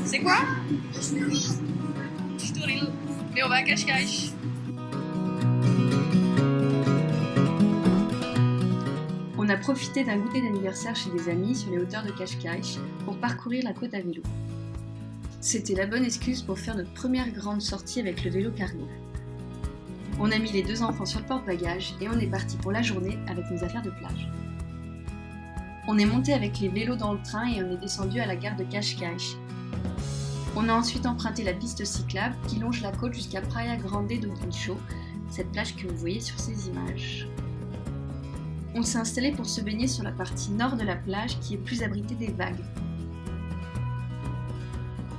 C'est quoi? Estoril. Mais on va à Cascais. On a profité d'un goûter d'anniversaire chez des amis sur les hauteurs de Cascais pour parcourir la côte à vélo. C'était la bonne excuse pour faire notre première grande sortie avec le vélo cargo. On a mis les 2 enfants sur le porte-bagages et on est parti pour la journée avec nos affaires de plage. On est monté avec les vélos dans le train et on est descendu à la gare de Cascais. On a ensuite emprunté la piste cyclable qui longe la côte jusqu'à Praia Grande do Guincho, cette plage que vous voyez sur ces images. On s'est installé pour se baigner sur la partie nord de la plage qui est plus abritée des vagues.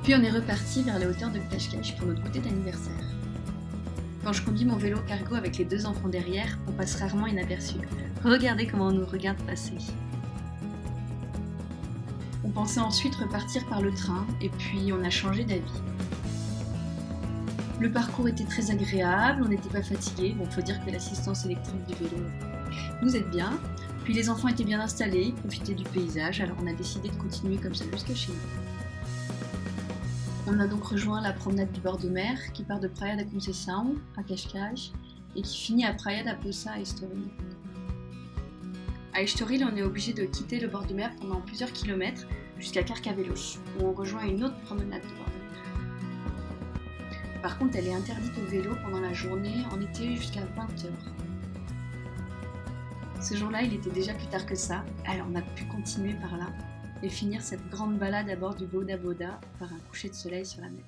Puis on est reparti vers les hauteurs de Cascais pour notre goûter d'anniversaire. Quand je conduis mon vélo cargo avec les 2 enfants derrière, on passe rarement inaperçu. Regardez comment on nous regarde passer. On pensait ensuite repartir par le train et puis on a changé d'avis. Le parcours était très agréable, on n'était pas fatigué. Bon, faut dire que l'assistance électrique du vélo nous aide bien. Puis les enfants étaient bien installés, ils profitaient du paysage, alors on a décidé de continuer comme ça jusqu'à chez nous. On a donc rejoint la promenade du bord de mer qui part de Praia da Conceição à Cascais et qui finit à Praia da Poça à Estoril. À Estoril, on est obligé de quitter le bord de mer pendant plusieurs kilomètres jusqu'à Carcavelos, où on rejoint une autre promenade de bord de mer. Par contre, elle est interdite au vélo pendant la journée, en été jusqu'à 20h. Ce jour-là, il était déjà plus tard que ça, alors on a pu continuer par là et finir cette grande balade à bord du Boda Boda par un coucher de soleil sur la mer.